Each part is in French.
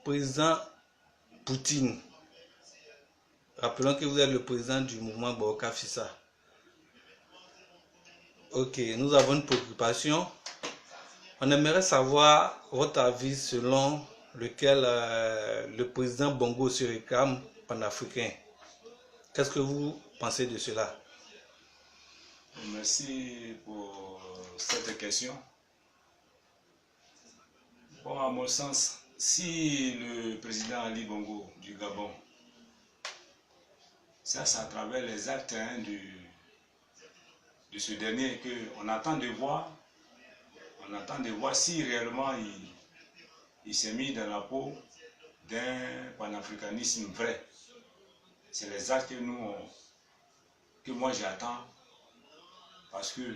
président Poutine, rappelons que vous êtes le président du mouvement Bokar Fissa. Ok, nous avons une préoccupation. On aimerait savoir votre avis selon lequel le président Bongo se réclame panafricain. Qu'est-ce que vous pensez de cela? Merci pour cette question. Bon, à mon sens, si le président Ali Bongo du Gabon, ça c'est à travers les actes de ce dernier qu'on attend de voir, si réellement il s'est mis dans la peau d'un panafricanisme vrai. C'est les actes que moi j'attends, parce que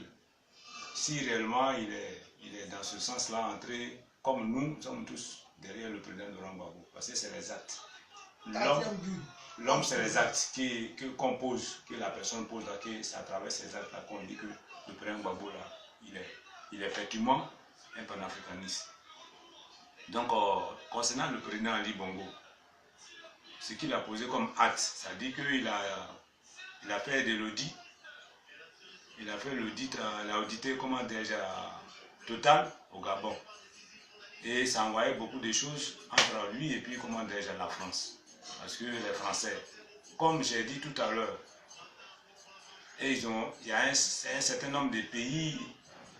si réellement il est dans ce sens-là entré, comme nous sommes tous derrière le président Laurent Gbagbo, parce que c'est les actes. L'homme, c'est les actes que la personne pose là, que c'est à travers ces actes-là qu'on dit que le président Gbagbo là, il est effectivement un panafricaniste. Donc, concernant le président Ali Bongo, ce qu'il a posé comme acte, ça dit qu'il a fait de l'audit. Il a fait l'audit, il a audité comment déjà Total au Gabon. Et ça envoyait beaucoup de choses entre lui et puis comment déjà la France. Parce que les Français, comme j'ai dit tout à l'heure, il y a un certain nombre de pays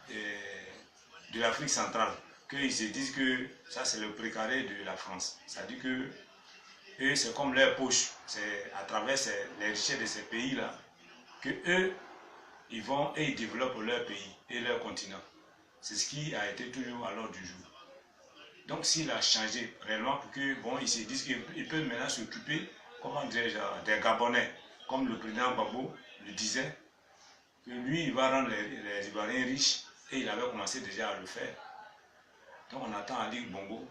de l'Afrique centrale qu'ils se disent que ça c'est le précaré de la France. Ça dit que eux c'est comme leur poche, c'est à travers les richesses de ces pays-là que eux ils vont et ils développent leur pays et leur continent. C'est ce qui a été toujours à l'ordre du jour. Donc s'il a changé réellement pour que bon, ils se disent qu'ils peuvent maintenant s'occuper, comment dirais-je, des Gabonais, comme le président Gbagbo le disait, que lui il va rendre les Ivoiriens riches et il avait commencé déjà à le faire. Donc on attend Ali Bongo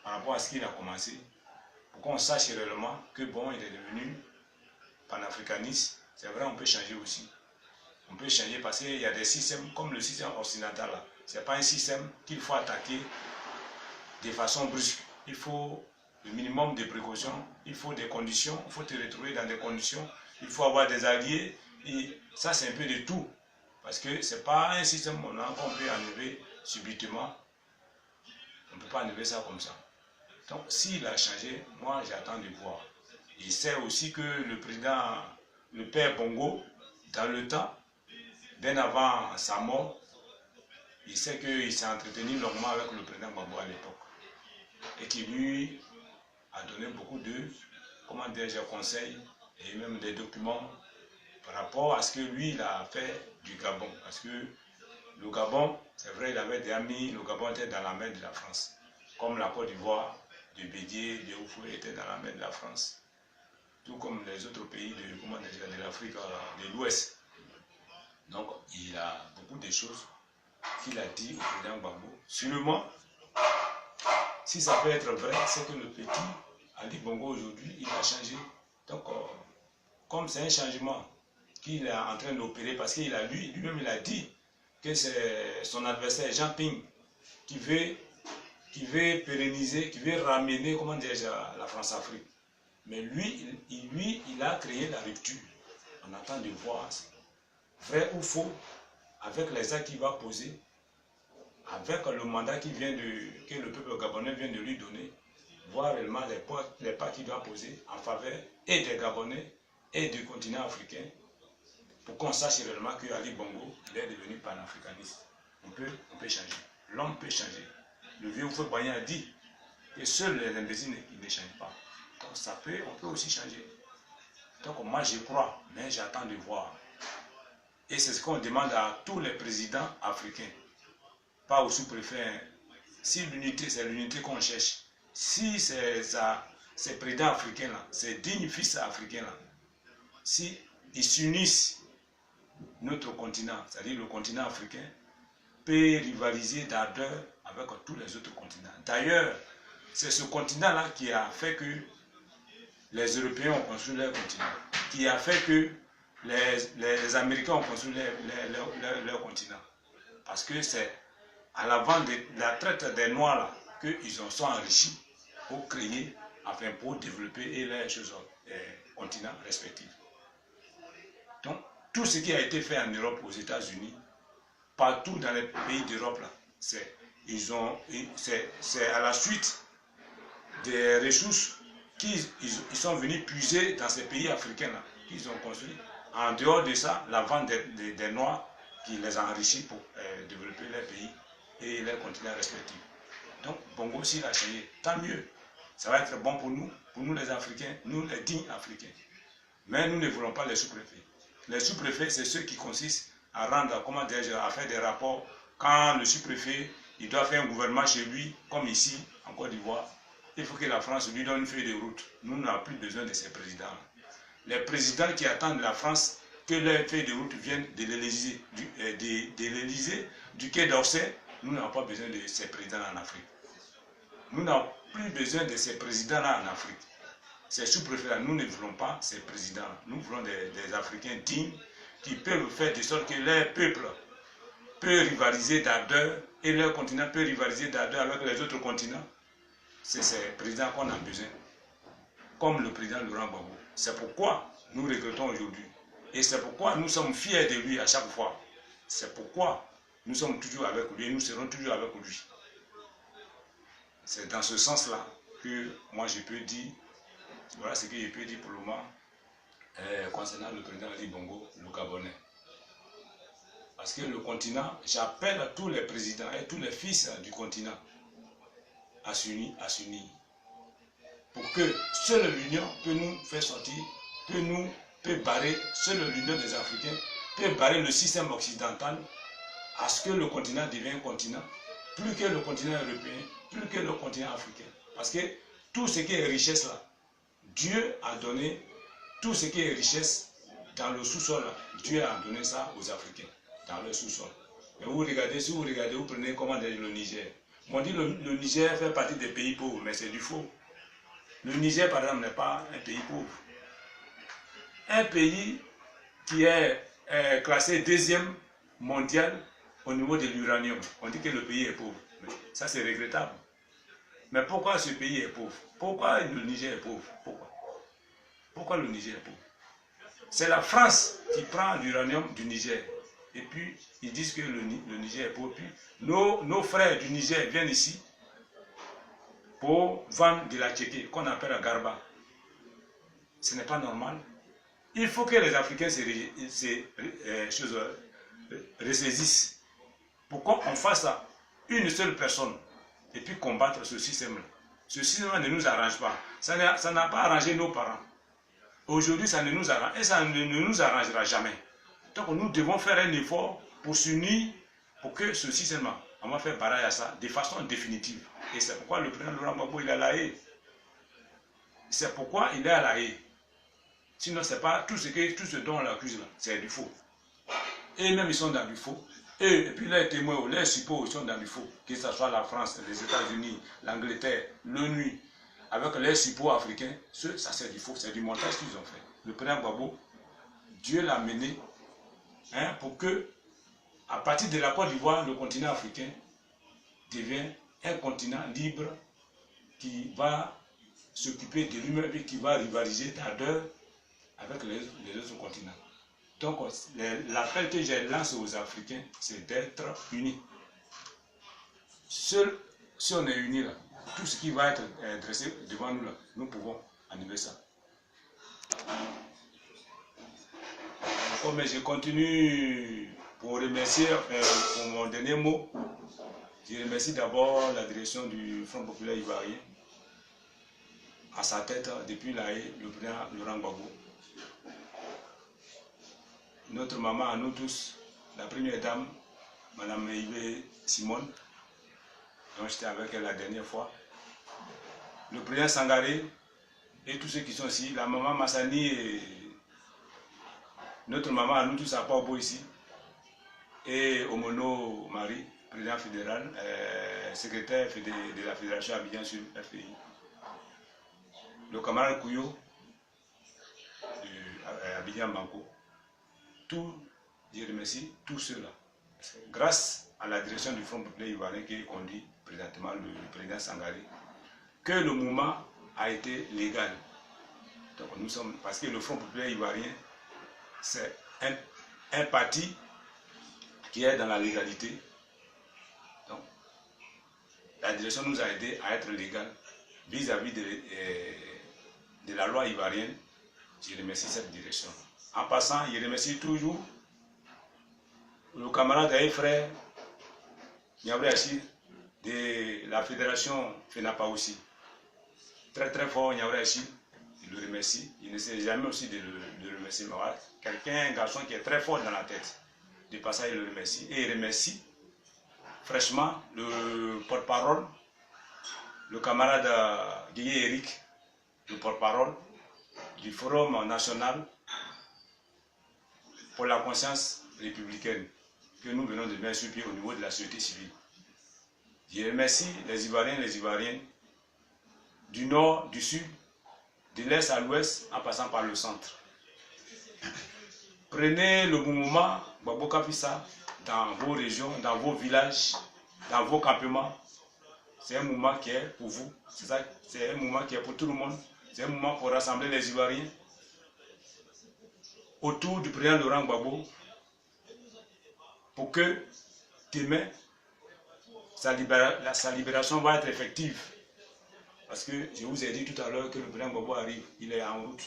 par rapport à ce qu'il a commencé, pour qu'on sache réellement que bon, il est devenu panafricaniste. C'est vrai, on peut changer aussi. On peut changer parce qu'il y a des systèmes comme le système occidental là. Ce n'est pas un système qu'il faut attaquer de façon brusque. Il faut le minimum de précautions, il faut des conditions, il faut te retrouver dans des conditions, il faut avoir des alliés. Et ça c'est un peu de tout. Parce que ce n'est pas un système qu'on peut enlever subitement. On ne peut pas enlever ça comme ça. Donc s'il a changé, moi j'attends de voir. Il sait aussi que le président, le père Bongo, dans le temps, bien avant sa mort, il sait qu'il s'est entretenu longuement avec le président Gbagbo à l'époque. Et qui lui a donné beaucoup de, comment dire, conseils et même des documents par rapport à ce que lui il a fait du Gabon. Parce que le Gabon, c'est vrai, il avait des amis, le Gabon était dans la main de la France. Comme la Côte d'Ivoire, de Bédier, de Oufoué était dans la main de la France. Tout comme les autres pays de l'Afrique de l'Ouest. Donc, il a beaucoup de choses qu'il a dit au président Gbagbo. Sûrement, si ça peut être vrai, c'est que le petit Ali Bongo aujourd'hui, il a changé. Donc, comme c'est un changement qu'il est en train d'opérer, parce qu'il a lui-même il a dit que c'est son adversaire Jean Ping qui veut pérenniser, qui veut ramener, comment dire, la France-Afrique. Mais lui, il a créé la rupture. On attend de voir vrai ou faux, avec les actes qu'il va poser, avec le mandat que le peuple gabonais vient de lui donner, voir réellement les pas qu'il doit poser en faveur et des Gabonais et du continent africain, pour qu'on sache réellement que Ali Bongo il est devenu panafricaniste. On peut changer. L'homme peut changer. Le vieux Houphouët-Boigny a dit que seuls les imbéciles ne changent pas. Donc on peut aussi changer. Donc moi je crois, mais j'attends de voir. Et c'est ce qu'on demande à tous les présidents africains. Pas aux sous-préfets. Si l'unité, c'est l'unité qu'on cherche. Si ces présidents africains-là, ces dignes fils africains-là, si ils s'unissent, notre continent, c'est-à-dire le continent africain, peut rivaliser d'ardeur avec tous les autres continents. D'ailleurs, c'est ce continent-là qui a fait que les Européens ont construit leur continent, qui a fait que les Américains ont construit leur continent. Parce que c'est à la vente de la traite des Noirs là qu'ils sont enrichis pour créer, enfin pour développer et les choses continents respectifs. Donc, tout ce qui a été fait en Europe, aux États-Unis, partout dans les pays d'Europe, c'est à la suite des ressources qu'ils sont venus puiser dans ces pays africains-là, qu'ils ont construit. En dehors de ça, la vente des Noirs qui les a enrichis pour développer les pays et les continents respectifs. Donc, Bongo aussi l'a changé. Tant mieux. Ça va être bon pour nous les Africains, nous les dignes Africains. Mais nous ne voulons pas les sous-préfets. Les sous-préfets, c'est ceux qui consistent à rendre, comment dire, à faire des rapports. Quand le sous-préfet, il doit faire un gouvernement chez lui, comme ici, en Côte d'Ivoire, il faut que la France lui donne une feuille de route. Nous n'avons plus besoin de ces présidents. Les présidents qui attendent de la France que leur feuille de route vienne de l'Élysée, du Quai d'Orsay, nous n'avons pas besoin de ces présidents en Afrique. Nous n'avons plus besoin de ces présidents-là en Afrique. Ces sous-préfets-là, nous ne voulons pas ces présidents. Nous voulons des Africains dignes qui peuvent faire de sorte que leur peuple peut rivaliser d'ardeur et leur continent peut rivaliser d'ardeur avec les autres continents. C'est ces présidents qu'on a besoin, comme le président Laurent Gbagbo. C'est pourquoi nous regrettons aujourd'hui. Et c'est pourquoi nous sommes fiers de lui à chaque fois. C'est pourquoi nous sommes toujours avec lui et nous serons toujours avec lui. C'est dans ce sens-là que moi je peux dire, voilà ce que je peux dire pour le moment concernant le président Ali Bongo, le Gabonais. Parce que le continent, j'appelle à tous les présidents et tous les fils du continent à s'unir, pour que seule l'union peut nous faire sortir, peut barrer, seule l'union des Africains peut barrer le système occidental à ce que le continent devienne un continent, plus que le continent européen, plus que le continent africain. Parce que tout ce qui est richesse là, Dieu a donné tout ce qui est richesse dans le sous-sol, Dieu a donné ça aux Africains, dans le sous-sol. Et vous regardez, si vous regardez, vous prenez comment dire le Niger. On dit le Niger fait partie des pays pauvres, mais c'est du faux. Le Niger, par exemple, n'est pas un pays pauvre. Un pays qui est classé deuxième mondial au niveau de l'uranium. On dit que le pays est pauvre. Ça, c'est regrettable. Mais pourquoi ce pays est pauvre? Pourquoi le Niger est pauvre? Pourquoi le Niger est pauvre? C'est la France qui prend l'uranium du Niger. Et puis, ils disent que le Niger est pauvre. Puis, nos frères du Niger viennent ici pour vendre de la tchéké, qu'on appelle la garba. Ce n'est pas normal. Il faut que les Africains se ressaisissent. Pourquoi on fasse à une seule personne et puis combattre ce système-là? Ce système ne nous arrange pas. Ça n'a pas arrangé nos parents. Aujourd'hui, ça ne nous arrange et ça ne nous arrangera jamais. Donc nous devons faire un effort pour s'unir pour que ce système-là, on va faire barrage à ça de façon définitive. Et c'est pourquoi le président Laurent Gbagbo il est à La Haye. C'est pourquoi il est à La Haye. Sinon, c'est pas tout ce dont on l'accuse là, c'est du faux. Et même ils sont dans du faux. Et puis les témoins, les suppôts, ils sont dans du faux. Que ce soit la France, les États-Unis, l'Angleterre, l'ONU, avec les suppôts africains, ça c'est du faux, c'est du montage qu'ils ont fait. Le président Gbagbo, Dieu l'a mené pour que, à partir de la Côte d'Ivoire, le continent africain devienne un continent libre qui va s'occuper de lui-même et qui va rivaliser d'ardeur avec les autres continents. Donc, l'appel que j'ai lancé aux Africains, c'est d'être unis. Seul, si on est unis, là, tout ce qui va être dressé devant nous, là, nous pouvons enlever ça. Mais je continue pour remercier, pour mon dernier mot, je remercie d'abord la direction du Front populaire ivoirien, à sa tête, depuis La Haye, le président Laurent Gbagbo. Notre maman à nous tous, la première dame, Madame Yves Simone, dont j'étais avec elle la dernière fois, le président Sangaré et tous ceux qui sont ici, la maman Massani et notre maman à nous tous à Pau ici, et Omono Marie, président fédéral, secrétaire de la Fédération Abidjan sur FPI, le camarade Kouyo, Abidjan Banco. Je remercie tous ceux-là. Grâce à la direction du Front populaire ivoirien qui conduit présentement le président Sangaré, que le mouvement a été légal. Donc nous sommes, parce que le Front populaire ivoirien, c'est un parti qui est dans la légalité. Donc, la direction nous a aidé à être légal vis-à-vis de la loi ivoirienne. Je remercie cette direction. En passant, je remercie toujours le camarade et frère Niabré Achille de la fédération FENAPA aussi. Très très fort Niabré Achille, je le remercie. Il ne sait jamais aussi de le remercier. Quelqu'un, un garçon qui est très fort dans la tête. De passage, il le remercie. Et il remercie fraîchement le porte-parole, le camarade Guillaume Eric, le porte-parole du Forum national pour la conscience républicaine que nous venons de mettre sur pied au niveau de la société civile. Je remercie les Ivoiriens et les Ivoiriennes du nord, du sud, de l'est à l'ouest, en passant par le centre. Prenez le mouvement Gbagbo Kapissa dans vos régions, dans vos villages, dans vos campements. C'est un mouvement qui est pour vous. C'est un mouvement qui est pour tout le monde. C'est un mouvement pour rassembler les Ivoiriens autour du président Laurent Gbagbo pour que demain, sa libération va être effective. Parce que je vous ai dit tout à l'heure que le président Gbagbo arrive, il est en route.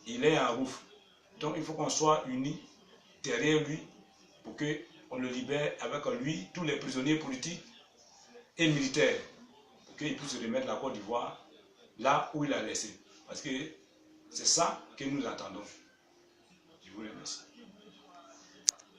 Il est en route. Donc il faut qu'on soit unis derrière lui pour qu'on le libère avec lui, tous les prisonniers politiques et militaires, pour qu'il puisse remettre la Côte d'Ivoire là où il a laissé. Parce que c'est ça que nous attendons. Je vous remercie.